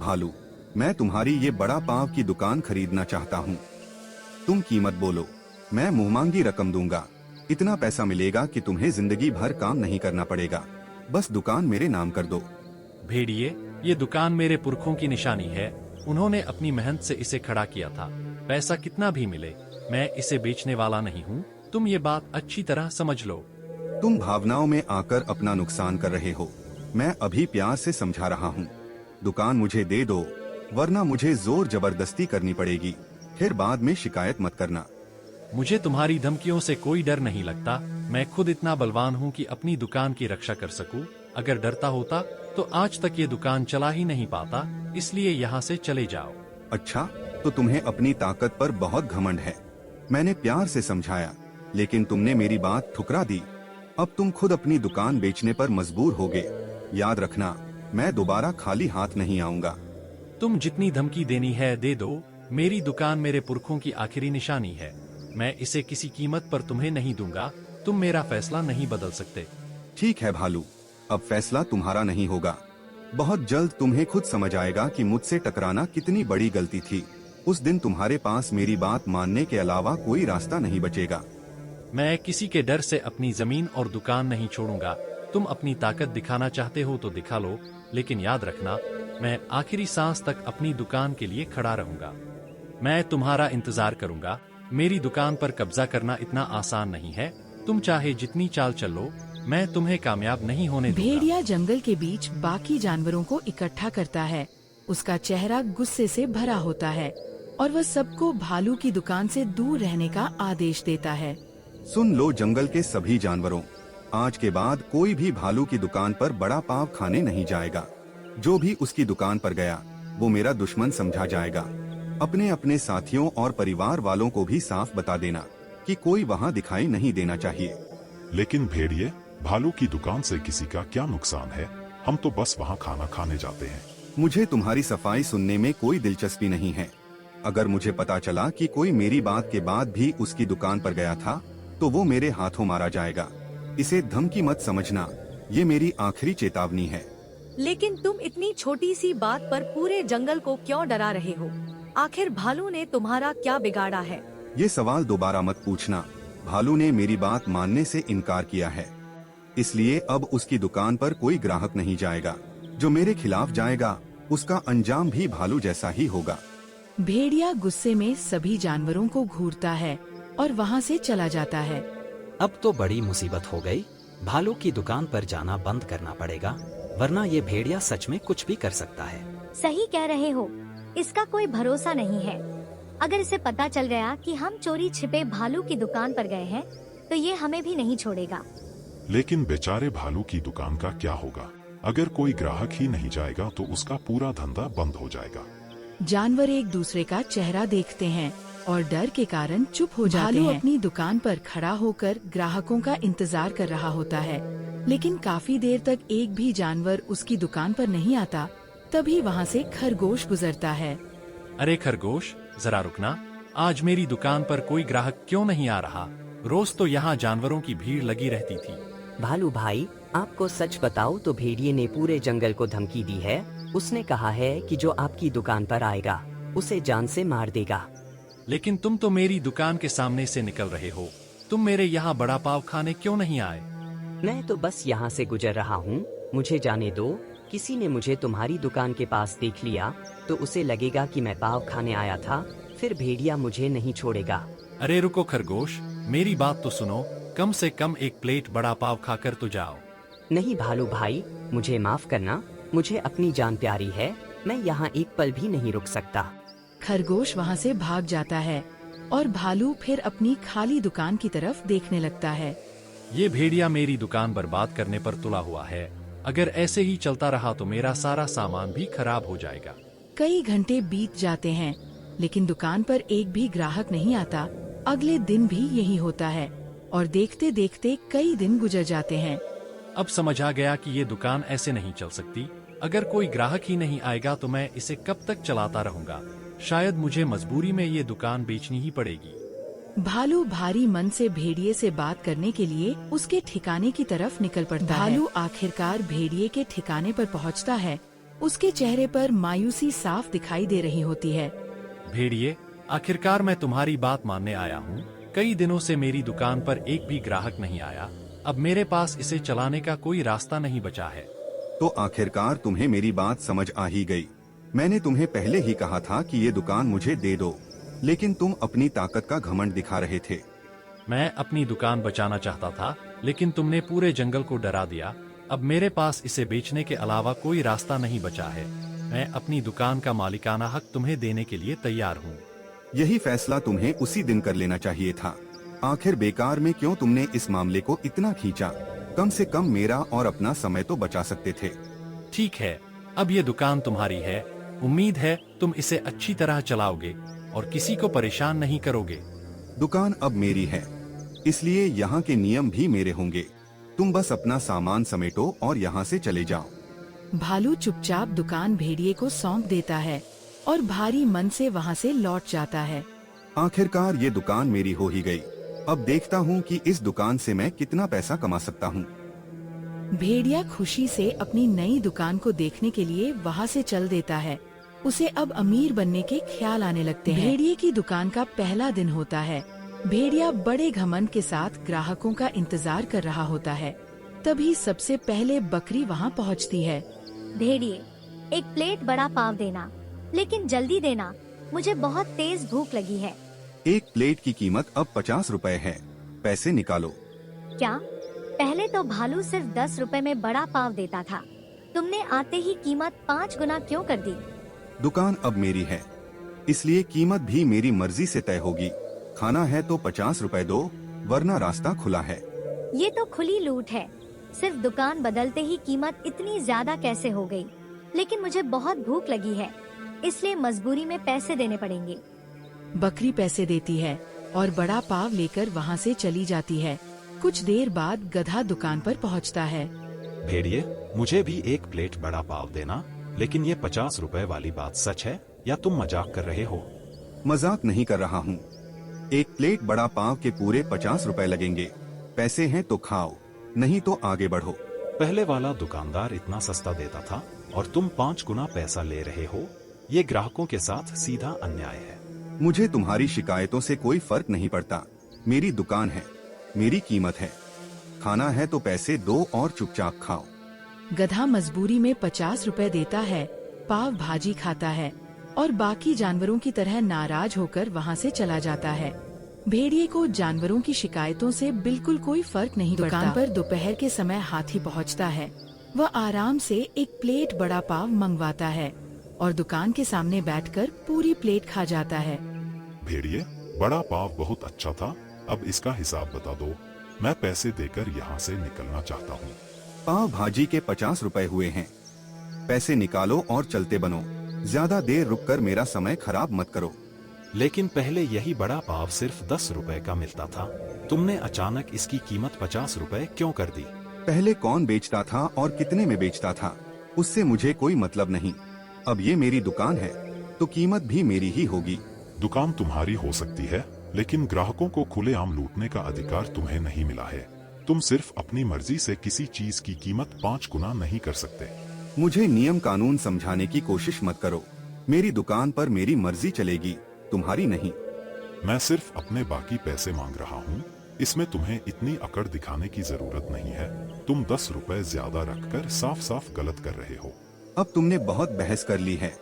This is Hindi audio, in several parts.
भालू, मैं तुम्हारी ये बड़ा पाव की दुकान खरीदना चाहता हूँ। तुम कीमत बोलो, मैं मुंहमांगी रकम दूंगा। इतना पैसा मिलेगा कि तुम्हें जिंदगी भर काम नहीं करना पड़ेगा। बस दुकान मेरे नाम कर दो। भेड़िए, ये दुकान मेरे पुरखों की निशानी है। उन्होंने अपनी मेहनत से इसे खड़ा किया था। पैसा कितना भी मिले, मैं इसे बेचने वाला नहीं हूँ। तुम ये बात अच्छी तरह समझ लो। तुम भावनाओं में आकर अपना नुकसान कर रहे हो। मैं अभी प्यार से समझा रहा हूँ। दुकान मुझे दे दो, वरना मुझे जोर जबरदस्ती करनी पड़ेगी। फिर बाद में शिकायत मत करना। मुझे तुम्हारी धमकियों से कोई डर नहीं लगता। मैं खुद इतना बलवान हूँ कि अपनी दुकान की रक्षा कर सकूं। अगर डरता होता तो आज तक ये दुकान चला ही नहीं पाता। इसलिए यहाँ से चले जाओ। अच्छा, तो तुम्हें अपनी ताकत पर बहुत घमंड है। मैंने प्यार से समझाया, लेकिन तुमने मेरी बात ठुकरा दी। अब तुम खुद अपनी दुकान बेचने पर मजबूर होगे। याद रखना, मैं दोबारा खाली हाथ नहीं आऊंगा। तुम जितनी धमकी देनी है दे दो। मेरी दुकान मेरे पुरखों की आखिरी निशानी है। मैं इसे किसी कीमत पर तुम्हें नहीं दूंगा। तुम मेरा फैसला नहीं बदल सकते। ठीक है भालू, अब फैसला तुम्हारा नहीं होगा। बहुत जल्द तुम्हें खुद समझ आएगा कि मुझसे टकराना कितनी बड़ी गलती थी। उस दिन तुम्हारे पास मेरी बात मानने के अलावा कोई रास्ता नहीं बचेगा। मैं किसी के डर से अपनी जमीन और दुकान नहीं छोड़ूंगा। तुम अपनी ताकत दिखाना चाहते हो तो दिखा लो, लेकिन याद रखना, मैं आखिरी सांस तक अपनी दुकान के लिए खड़ा रहूंगा। मैं तुम्हारा इंतजार करूंगा। मेरी दुकान पर कब्जा करना इतना आसान नहीं है। तुम चाहे जितनी चाल चलो, मैं तुम्हें कामयाब नहीं होने दूंगा। भेड़िया जंगल के बीच बाकी जानवरों को इकट्ठा करता है। उसका चेहरा गुस्से से भरा होता है और वह सबको भालू की दुकान से दूर रहने का आदेश देता है। सुन लो जंगल के सभी जानवरों, आज के बाद कोई भी भालू की दुकान पर बड़ा पाव खाने नहीं जाएगा। जो भी उसकी दुकान पर गया वो मेरा दुश्मन समझा जाएगा। अपने अपने साथियों और परिवार वालों को भी साफ बता देना कि कोई वहाँ दिखाई नहीं देना चाहिए। लेकिन भेड़िए, भालू की दुकान से किसी का क्या नुकसान है? हम तो बस वहाँ खाना खाने जाते हैं। मुझे तुम्हारी सफाई सुनने में कोई दिलचस्पी नहीं है। अगर मुझे पता चला कि कोई मेरी बात के बाद भी उसकी दुकान पर गया था तो वो मेरे हाथों मारा जाएगा। इसे धमकी मत समझना, ये मेरी आखिरी चेतावनी है। लेकिन तुम इतनी छोटी सी बात पर पूरे जंगल को क्यों डरा रहे हो? आखिर भालू ने तुम्हारा क्या बिगाड़ा है? ये सवाल दोबारा मत पूछना। भालू ने मेरी बात मानने से इनकार किया है, इसलिए अब उसकी दुकान पर कोई ग्राहक नहीं जाएगा। जो मेरे खिलाफ जाएगा उसका अंजाम भी भालू जैसा ही होगा। भेड़िया गुस्से में सभी जानवरों को घूरता है और वहाँ से चला जाता है। अब तो बड़ी मुसीबत हो गई। भालू की दुकान पर जाना बंद करना पड़ेगा, वरना ये भेड़िया सच में कुछ भी कर सकता है। सही कह रहे हो, इसका कोई भरोसा नहीं है। अगर इसे पता चल गया कि हम चोरी छिपे भालू की दुकान पर गए हैं, तो ये हमें भी नहीं छोड़ेगा। लेकिन बेचारे भालू की दुकान का क्या होगा? अगर कोई ग्राहक ही नहीं जाएगा तो उसका पूरा धंधा बंद हो जाएगा। जानवर एक दूसरे का चेहरा देखते हैं और डर के कारण चुप हो जाते हैं। भालू अपनी दुकान पर खड़ा होकर ग्राहकों का इंतजार कर रहा होता है, लेकिन काफी देर तक एक भी जानवर उसकी दुकान पर नहीं आता। तभी वहाँ से खरगोश गुजरता है। अरे खरगोश, जरा रुकना। आज मेरी दुकान पर कोई ग्राहक क्यों नहीं आ रहा? रोज तो यहाँ जानवरों की भीड़ लगी रहती थी। भालू भाई, आपको सच बताओ तो भेड़िए ने पूरे जंगल को धमकी दी है। उसने कहा है कि जो आपकी दुकान पर आएगा उसे जान से मार देगा। लेकिन तुम तो मेरी दुकान के सामने से निकल रहे हो। तुम मेरे यहाँ बड़ा पाव खाने क्यों नहीं आए? मैं तो बस यहाँ से गुजर रहा हूँ, मुझे जाने दो। किसी ने मुझे तुम्हारी दुकान के पास देख लिया तो उसे लगेगा कि मैं पाव खाने आया था, फिर भेड़िया मुझे नहीं छोड़ेगा। अरे रुको खरगोश, मेरी बात तो सुनो। कम से कम एक प्लेट बड़ा पाव खाकर तो जाओ। नहीं भालू भाई, मुझे माफ करना, मुझे अपनी जान प्यारी है। मैं यहाँ एक पल भी नहीं रुक सकता। खरगोश वहाँ से भाग जाता है और भालू फिर अपनी खाली दुकान की तरफ देखने लगता है। ये भेड़िया मेरी दुकान बर्बाद करने पर तुला हुआ है। अगर ऐसे ही चलता रहा तो मेरा सारा सामान भी खराब हो जाएगा। कई घंटे बीत जाते हैं, लेकिन दुकान पर एक भी ग्राहक नहीं आता। अगले दिन भी यही होता है और देखते देखते कई दिन गुजर जाते हैं। अब समझ आ गया कि ये दुकान ऐसे नहीं चल सकती। अगर कोई ग्राहक ही नहीं आएगा तो मैं इसे कब तक चलाता रहूंगा? शायद मुझे मजबूरी में ये दुकान बेचनी ही पड़ेगी। भालू भारी मन से भेड़िए से बात करने के लिए उसके ठिकाने की तरफ निकल पड़ता है। भालू आखिरकार भेड़िए के ठिकाने पर पहुंचता है। उसके चेहरे पर मायूसी साफ दिखाई दे रही होती है। भेड़िए, आखिरकार मैं तुम्हारी बात मानने आया हूँ। कई दिनों से मेरी दुकान पर एक भी ग्राहक नहीं आया। अब मेरे पास इसे चलाने का कोई रास्ता नहीं बचा है। तो आखिरकार तुम्हें मेरी बात समझ आ ही गई। मैंने तुम्हें पहले ही कहा था कि ये दुकान मुझे दे दो, लेकिन तुम अपनी ताकत का घमंड दिखा रहे थे। मैं अपनी दुकान बचाना चाहता था, लेकिन तुमने पूरे जंगल को डरा दिया। अब मेरे पास इसे बेचने के अलावा कोई रास्ता नहीं बचा है। मैं अपनी दुकान का मालिकाना हक तुम्हें देने के लिए तैयार हूँ। यही फैसला तुम्हें उसी दिन कर लेना चाहिए था। आखिर बेकार में क्यों तुमने इस मामले को इतना खींचा? कम से कम मेरा और अपना समय तो बचा सकते थे। ठीक है, अब ये दुकान तुम्हारी है। उम्मीद है तुम इसे अच्छी तरह चलाओगे और किसी को परेशान नहीं करोगे। दुकान अब मेरी है, इसलिए यहाँ के नियम भी मेरे होंगे। तुम बस अपना सामान समेटो और यहाँ से चले जाओ। भालू चुपचाप दुकान भेड़िए को सौंप देता है और भारी मन से वहाँ से लौट जाता है। आखिरकार ये दुकान मेरी हो ही गई। अब देखता हूँ कि इस दुकान से मैं कितना पैसा कमा सकता हूँ। भेड़िया खुशी से अपनी नई दुकान को देखने के लिए वहाँ से चल देता है। उसे अब अमीर बनने के ख्याल आने लगते हैं। भेड़िए की दुकान का पहला दिन होता है। भेड़िया बड़े घमंड के साथ ग्राहकों का इंतजार कर रहा होता है। तभी सबसे पहले बकरी वहाँ पहुँचती है। भेड़िए, एक प्लेट बड़ा पाव देना, लेकिन जल्दी देना, मुझे बहुत तेज भूख लगी है। एक प्लेट की कीमत अब 50 रुपए है। पैसे निकालो। क्या? पहले तो भालू सिर्फ 10 रुपए में बड़ा पाव देता था। तुमने आते ही कीमत 5 गुना क्यों कर दी? दुकान अब मेरी है, इसलिए कीमत भी मेरी मर्जी से तय होगी। खाना है तो 50 रुपए दो, वरना रास्ता खुला है। ये तो खुली लूट है। सिर्फ दुकान बदलते ही कीमत इतनी ज्यादा कैसे हो गई? लेकिन मुझे बहुत भूख लगी है, इसलिए मजबूरी में पैसे देने पड़ेंगे। बकरी पैसे देती है और बड़ा पाव लेकर वहाँ से चली जाती है। कुछ देर बाद गधा दुकान पर पहुँचता है। भेड़िए, मुझे भी एक प्लेट बड़ा पाव देना, लेकिन ये 50 रुपए वाली बात सच है या तुम मजाक कर रहे हो? मजाक नहीं कर रहा हूँ। एक प्लेट बड़ा पाव के पूरे 50 रुपए लगेंगे। पैसे हैं तो खाओ, नहीं तो आगे बढ़ो। पहले वाला दुकानदार इतना सस्ता देता था और तुम 5 गुना पैसा ले रहे हो। ये ग्राहकों के साथ सीधा अन्याय है। मुझे तुम्हारी शिकायतों से कोई फर्क नहीं पड़ता। मेरी दुकान है, मेरी कीमत है। खाना है तो पैसे दो और चुपचाप खाओ। गधा मजबूरी में 50 रुपए देता है, पाव भाजी खाता है और बाकी जानवरों की तरह नाराज होकर वहाँ से चला जाता है। भेड़िए को जानवरों की शिकायतों से बिल्कुल कोई फर्क नहीं पड़ता। दुकान पर दोपहर के समय हाथी पहुँचता है। वह आराम से एक प्लेट बड़ा पाव मंगवाता है और दुकान के सामने बैठकर पूरी प्लेट खा जाता है। भेड़िए, बड़ा पाव बहुत अच्छा था, अब इसका हिसाब बता दो। मैं पैसे देकर यहाँ से निकलना चाहता हूँ। पाव भाजी के 50 रुपए हुए हैं। पैसे निकालो और चलते बनो। ज्यादा देर रुककर मेरा समय खराब मत करो। लेकिन पहले यही बड़ा पाव सिर्फ 10 रुपए का मिलता था। तुमने अचानक इसकी कीमत 50 रुपए क्यों कर दी? पहले कौन बेचता था और कितने में बेचता था, उससे मुझे कोई मतलब नहीं। अब ये मेरी दुकान है तो कीमत भी मेरी ही होगी। दुकान तुम्हारी हो सकती है, लेकिन ग्राहकों को खुलेआम लूटने का अधिकार तुम्हें नहीं मिला है। तुम सिर्फ अपनी मर्जी से किसी चीज की कीमत 5 गुना नहीं कर सकते। मुझे नियम कानून समझाने की कोशिश मत करो। मेरी दुकान पर मेरी मर्जी चलेगी, तुम्हारी नहीं। मैं सिर्फ अपने बाकी पैसे मांग रहा हूँ। इसमें तुम्हें इतनी अकड़ दिखाने की जरूरत नहीं है। तुम 10 रुपए ज्यादा रखकर साफ साफ गलत कर रहे हो। अब तुमने बहुत बहस कर ली है,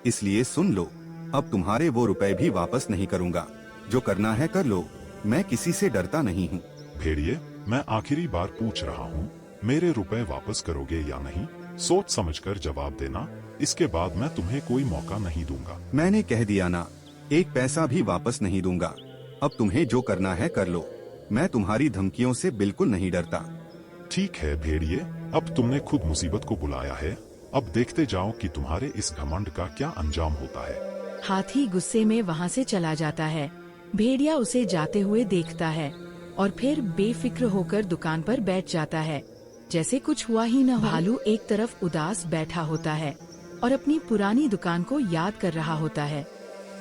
इसलिए सुन लो। अब तुम्हारे वो रुपए भी वापस नहीं करूँगा। जो करना है कर लो, मैं किसी से डरता नहीं हूँ। भेड़िए, मैं आखिरी बार पूछ रहा हूँ, मेरे रुपए वापस करोगे या नहीं? सोच समझकर जवाब देना, इसके बाद मैं तुम्हें कोई मौका नहीं दूंगा। मैंने कह दिया ना, एक पैसा भी वापस नहीं दूंगा। अब तुम्हें जो करना है कर लो। मैं तुम्हारी धमकियों से बिल्कुल नहीं डरता। ठीक है भेड़िए, अब तुमने खुद मुसीबत को बुलाया है। अब देखते जाओ कि तुम्हारे इस घमंड का क्या अंजाम होता है। हाथी गुस्से में वहाँ से चला जाता है। भेड़िया उसे जाते हुए देखता है और फिर बेफिक्र होकर दुकान पर बैठ जाता है, जैसे कुछ हुआ ही न हो। भालू एक तरफ उदास बैठा होता है और अपनी पुरानी दुकान को याद कर रहा होता है।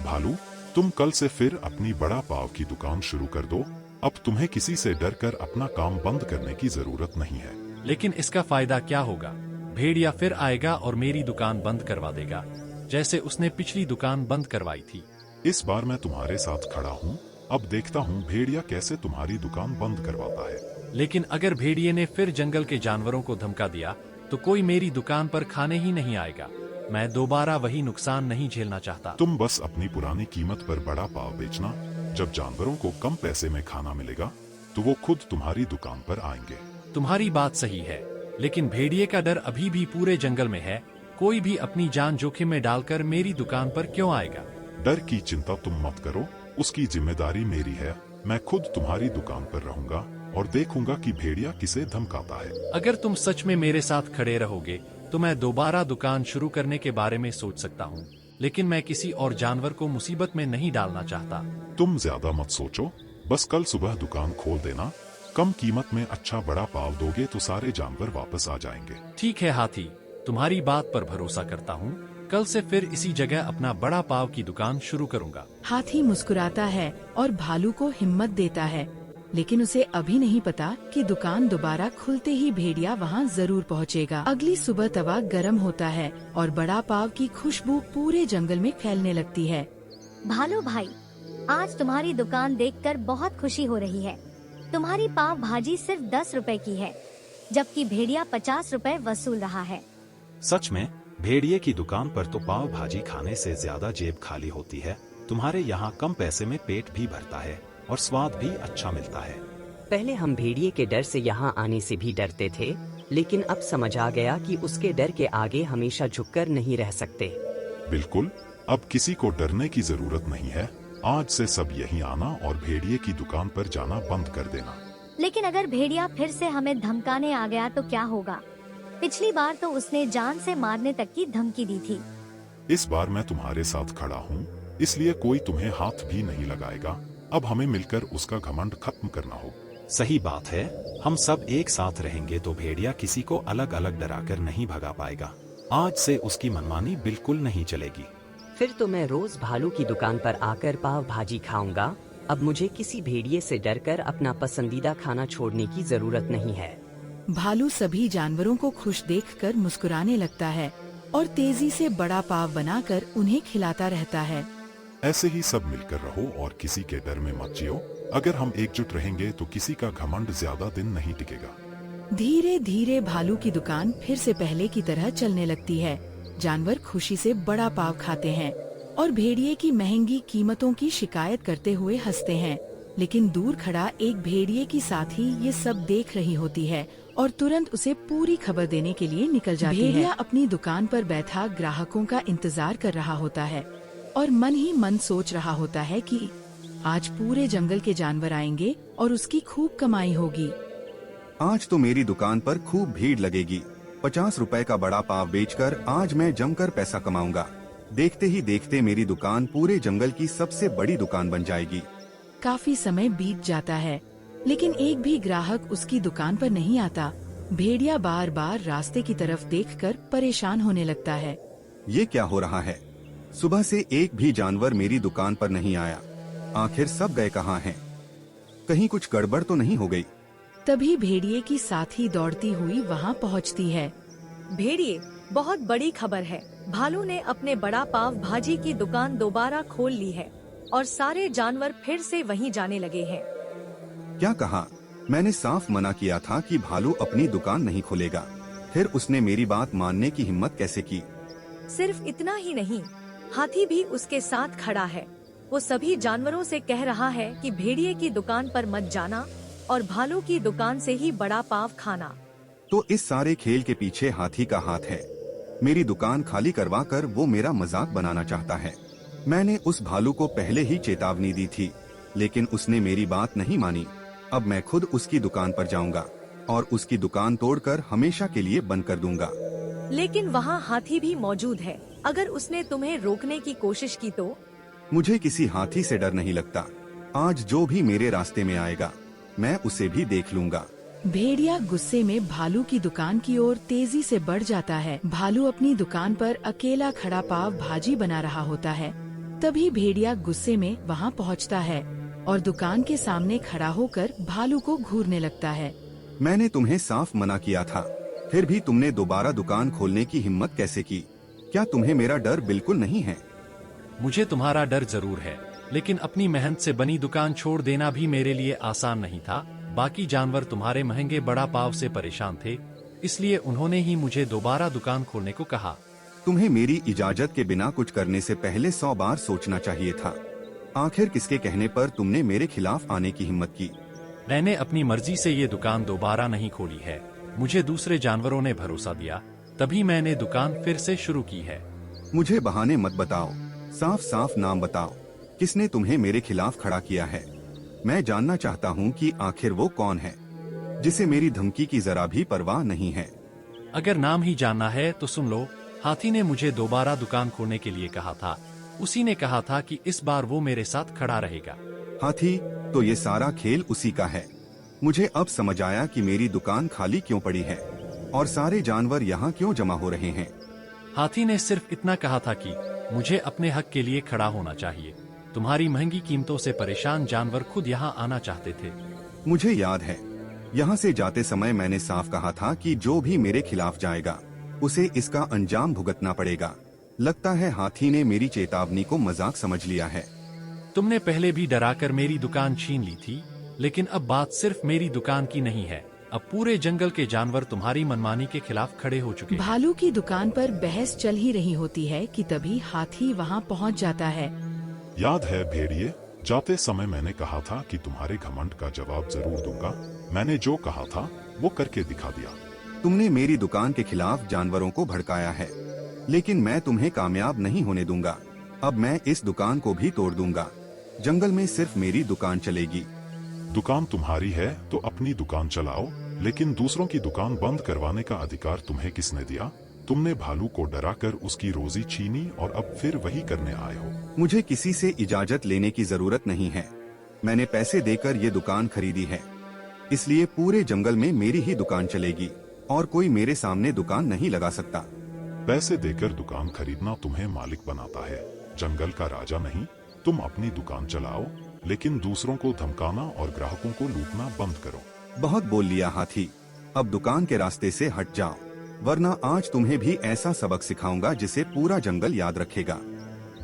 भालू, तुम कल से फिर अपनी बड़ा पाव की दुकान शुरू कर दो। अब तुम्हें किसी से डरकर अपना काम बंद करने की जरूरत नहीं है। लेकिन इसका फायदा क्या होगा? भेड़िया फिर आएगा और मेरी दुकान बंद करवा देगा, जैसे उसने पिछली दुकान बंद करवाई थी। इस बार मैं तुम्हारे साथ खड़ा हूँ। अब देखता हूँ भेड़िया कैसे तुम्हारी दुकान बंद करवाता है। लेकिन अगर भेड़िए ने फिर जंगल के जानवरों को धमका दिया तो कोई मेरी दुकान पर खाने ही नहीं आएगा। मैं दोबारा वही नुकसान नहीं झेलना चाहता। तुम बस अपनी पुरानी कीमत पर बड़ा पाव बेचना। जब जानवरों को कम पैसे में खाना मिलेगा तो वो खुद तुम्हारी दुकान पर आएंगे। तुम्हारी बात सही है, लेकिन भेड़िए का डर अभी भी पूरे जंगल में है। कोई भी अपनी जान जोखिम में डालकर मेरी दुकान पर क्यों आएगा? डर की चिंता तुम मत करो, उसकी जिम्मेदारी मेरी है। मैं खुद तुम्हारी दुकान पर रहूंगा और देखूंगा कि भेड़िया किसे धमकाता है। अगर तुम सच में मेरे साथ खड़े रहोगे तो मैं दोबारा दुकान शुरू करने के बारे में सोच सकता हूँ, लेकिन मैं किसी और जानवर को मुसीबत में नहीं डालना चाहता। तुम ज्यादा मत सोचो, बस कल सुबह दुकान खोल देना। कम कीमत में अच्छा बड़ा पाव दोगे तो सारे जानवर वापस आ जाएंगे। ठीक है हाथी, तुम्हारी बात पर भरोसा करता हूँ। कल से फिर इसी जगह अपना बड़ा पाव की दुकान शुरू करूँगा। हाथी मुस्कुराता है और भालू को हिम्मत देता है, लेकिन उसे अभी नहीं पता कि दुकान दोबारा खुलते ही भेड़िया वहाँ जरूर पहुँचेगा। अगली सुबह तवा गर्म होता है और बड़ा पाव की खुशबू पूरे जंगल में फैलने लगती है। भालू भाई, आज तुम्हारी दुकान देखकर बहुत खुशी हो रही है। तुम्हारी पाव भाजी सिर्फ 10 रुपए की है, जबकि भेड़िया 50 रुपए वसूल रहा है। सच में भेड़िए की दुकान पर तो पाव भाजी खाने से ज्यादा जेब खाली होती है। तुम्हारे यहाँ कम पैसे में पेट भी भरता है और स्वाद भी अच्छा मिलता है। पहले हम भेड़िए के डर से यहाँ आने से भी डरते थे, लेकिन अब समझ आ गया कि उसके डर के आगे हमेशा झुककर नहीं रह सकते। बिल्कुल, अब किसी को डरने की जरूरत नहीं है। आज से सब यहीं आना और भेड़िए की दुकान पर जाना बंद कर देना। लेकिन अगर भेड़िया फिर से हमें धमकाने आ गया तो क्या होगा? पिछली बार तो उसने जान से मारने तक की धमकी दी थी। इस बार मैं तुम्हारे साथ खड़ा हूँ, इसलिए कोई तुम्हें हाथ भी नहीं लगाएगा। अब हमें मिलकर उसका घमंड खत्म करना हो। सही बात है, हम सब एक साथ रहेंगे तो भेड़िया किसी को अलग अलग डराकर नहीं भगा पाएगा। आज से उसकी मनमानी बिल्कुल नहीं चलेगी। फिर तो मैं रोज भालू की दुकान पर आकर पाव भाजी खाऊंगा। अब मुझे किसी भेड़िए से डरकर अपना पसंदीदा खाना छोड़ने की जरूरत नहीं है। भालू सभी जानवरों को खुश देखकर मुस्कुराने लगता है और तेजी से बड़ा पाव बनाकर उन्हें खिलाता रहता है। ऐसे ही सब मिलकर रहो और किसी के डर में मत जियो। अगर हम एकजुट रहेंगे तो किसी का घमंड ज्यादा दिन नहीं टिकेगा। धीरे धीरे भालू की दुकान फिर से पहले की तरह चलने लगती है। जानवर खुशी से बड़ा पाव खाते हैं और भेड़िए की महंगी कीमतों की शिकायत करते हुए हंसते हैं। लेकिन दूर खड़ा एक भेड़िए की साथी ये सब देख रही होती है और तुरंत उसे पूरी खबर देने के लिए निकल जाती है। भेड़िया अपनी दुकान पर बैठा ग्राहकों का इंतजार कर रहा होता है और मन ही मन सोच रहा होता है कि आज पूरे जंगल के जानवर आएंगे और उसकी खूब कमाई होगी। आज तो मेरी दुकान पर खूब भीड़ लगेगी। 50 रुपए का बड़ा पाव बेचकर आज मैं जमकर पैसा कमाऊंगा। देखते ही देखते मेरी दुकान पूरे जंगल की सबसे बड़ी दुकान बन जाएगी। काफी समय बीत जाता है, लेकिन एक भी ग्राहक उसकी दुकान पर नहीं आता। भेड़िया बार बार रास्ते की तरफ देखकर परेशान होने लगता है। ये क्या हो रहा है? सुबह से एक भी जानवर मेरी दुकान पर नहीं आया। आखिर सब गए कहाँ हैं? कहीं कुछ गड़बड़ तो नहीं हो गई? तभी भेड़िए की साथी दौड़ती हुई वहाँ पहुँचती है। भेड़िए, बहुत बड़ी खबर है। भालू ने अपने बड़ा पाव भाजी की दुकान दोबारा खोल ली है और सारे जानवर फिर से वहीं जाने लगे हैं। क्या कहा? मैंने साफ मना किया था कि भालू अपनी दुकान नहीं खोलेगा। फिर उसने मेरी बात मानने की हिम्मत कैसे की? सिर्फ इतना ही नहीं, हाथी भी उसके साथ खड़ा है। वो सभी जानवरों से कह रहा है कि भेड़िए की दुकान पर मत जाना और भालू की दुकान से ही बड़ा पाव खाना। तो इस सारे खेल के पीछे हाथी का हाथ है। मेरी दुकान खाली करवा कर वो मेरा मजाक बनाना चाहता है। मैंने उस भालू को पहले ही चेतावनी दी थी, लेकिन उसने मेरी बात नहीं मानी। अब मैं खुद उसकी दुकान पर जाऊंगा और उसकी दुकान तोड़कर हमेशा के लिए बंद कर दूंगा। लेकिन वहाँ हाथी भी मौजूद है। अगर उसने तुम्हें रोकने की कोशिश की तो? मुझे किसी हाथी से डर नहीं लगता। आज जो भी मेरे रास्ते में आएगा मैं उसे भी देख लूंगा। भेड़िया गुस्से में भालू की दुकान की ओर तेजी से बढ़ जाता है। भालू अपनी दुकान पर अकेला खड़ा पाव भाजी बना रहा होता है। तभी भेड़िया गुस्से में वहाँ पहुँचता है और दुकान के सामने खड़ा होकर भालू को घूरने लगता है। मैंने तुम्हें साफ मना किया था फिर भी तुमने दोबारा दुकान खोलने की हिम्मत कैसे की? क्या तुम्हें मेरा डर बिल्कुल नहीं है? मुझे तुम्हारा डर जरूर है, लेकिन अपनी मेहनत से बनी दुकान छोड़ देना भी मेरे लिए आसान नहीं था। बाकी जानवर तुम्हारे महंगे बड़ा पाव से परेशान थे, इसलिए उन्होंने ही मुझे दोबारा दुकान खोलने को कहा। तुम्हें मेरी इजाजत के बिना कुछ करने से पहले 100 बार सोचना चाहिए था। आखिर किसके कहने पर तुमने मेरे खिलाफ आने की हिम्मत की? मैंने अपनी मर्जी से ये दुकान दोबारा नहीं खोली है। मुझे दूसरे जानवरों ने भरोसा दिया, तभी मैंने दुकान फिर से शुरू की है। मुझे बहाने मत बताओ, साफ साफ नाम बताओ, किसने तुम्हें मेरे खिलाफ खड़ा किया है? मैं जानना चाहता हूँ कि आखिर वो कौन है, जिसे मेरी धमकी की जरा भी परवाह नहीं है। अगर नाम ही जानना है तो सुन लो। हाथी ने मुझे दोबारा दुकान खोलने के लिए कहा था। उसी ने कहा था कि इस बार वो मेरे साथ खड़ा रहेगा। हाथी, तो ये सारा खेल उसी का है। मुझे अब समझ आया कि मेरी दुकान खाली क्यों पड़ी है और सारे जानवर यहाँ क्यों जमा हो रहे हैं। हाथी ने सिर्फ इतना कहा था कि मुझे अपने हक के लिए खड़ा होना चाहिए। तुम्हारी महंगी कीमतों से परेशान जानवर खुद यहाँ आना चाहते थे। मुझे याद है, यहाँ से जाते समय मैंने साफ कहा था कि जो भी मेरे खिलाफ जाएगा उसे इसका अंजाम भुगतना पड़ेगा। लगता है हाथी ने मेरी चेतावनी को मजाक समझ लिया है। तुमने पहले भी डराकर मेरी दुकान छीन ली थी, लेकिन अब बात सिर्फ मेरी दुकान की नहीं है। अब पूरे जंगल के जानवर तुम्हारी मनमानी के खिलाफ खड़े हो चुके हैं। भालू की दुकान पर बहस चल ही रही होती है कि तभी हाथी वहाँ पहुँच जाता है। याद है भेड़िए, जाते समय मैंने कहा था कि तुम्हारे घमंड का जवाब जरूर दूंगा। मैंने जो कहा था वो करके दिखा दिया। तुमने मेरी दुकान के खिलाफ जानवरों को भड़काया है, लेकिन मैं तुम्हें कामयाब नहीं होने दूंगा। अब मैं इस दुकान को भी तोड़ दूंगा। जंगल में सिर्फ मेरी दुकान चलेगी। दुकान तुम्हारी है तो अपनी दुकान चलाओ, लेकिन दूसरों की दुकान बंद करवाने का अधिकार तुम्हें किसने दिया? तुमने भालू को डराकर उसकी रोजी छीनी और अब फिर वही करने आए हो। मुझे किसी से इजाजत लेने की जरूरत नहीं है। मैंने पैसे देकर ये दुकान खरीदी है, इसलिए पूरे जंगल में मेरी ही दुकान चलेगी और कोई मेरे सामने दुकान नहीं लगा सकता। पैसे देकर दुकान खरीदना तुम्हें मालिक बनाता है, जंगल का राजा नहीं। तुम अपनी दुकान चलाओ, लेकिन दूसरों को धमकाना और ग्राहकों को लूटना बंद करो। बहुत बोल लिया हाथी, अब दुकान के रास्ते से हट जाओ, वरना आज तुम्हें भी ऐसा सबक सिखाऊंगा जिसे पूरा जंगल याद रखेगा।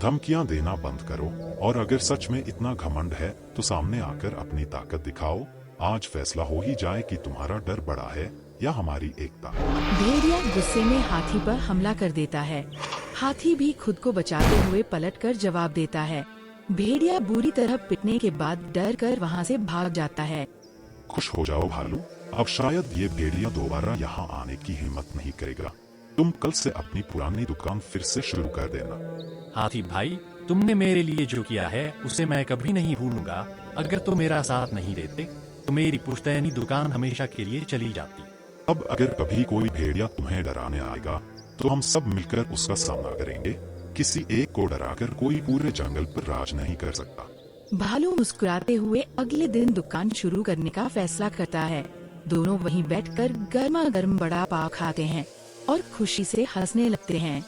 धमकियां देना बंद करो, और अगर सच में इतना घमंड है तो सामने आकर अपनी ताकत दिखाओ। आज फैसला हो ही जाए कि तुम्हारा डर बड़ा है या हमारी एकता। भेड़िया गुस्से में हाथी पर हमला कर देता है। हाथी भी खुद को बचाते हुए पलटकर जवाब देता है। भेड़िया बुरी तरह पिटने के बाद डर कर वहाँ से भाग जाता है। खुश हो जाओ भालू, अब शायद ये भेड़िया दोबारा यहाँ आने की हिम्मत नहीं करेगा। तुम कल से अपनी पुरानी दुकान फिर से शुरू कर देना। हाथी भाई, तुमने मेरे लिए जो किया है उसे मैं कभी नहीं भूलूंगा। अगर तुम मेरा साथ नहीं देते तो मेरी पुश्तैनी दुकान हमेशा के लिए चली जाती। अब अगर कभी कोई भेड़िया तुम्हें डराने आएगा तो हम सब मिलकर उसका सामना करेंगे। किसी एक को डराकर कोई पूरे जंगल पर राज नहीं कर सकता। भालू मुस्कुराते हुए अगले दिन दुकान शुरू करने का फैसला करता है। दोनों वहीं बैठकर गर्मा गर्म बड़ा पाव खाते हैं और खुशी से हंसने लगते हैं।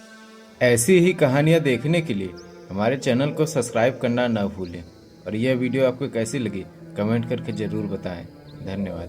ऐसी ही कहानियाँ देखने के लिए हमारे चैनल को सब्सक्राइब करना न भूलें और यह वीडियो आपको कैसी लगी कमेंट करके जरूर बताएं। धन्यवाद।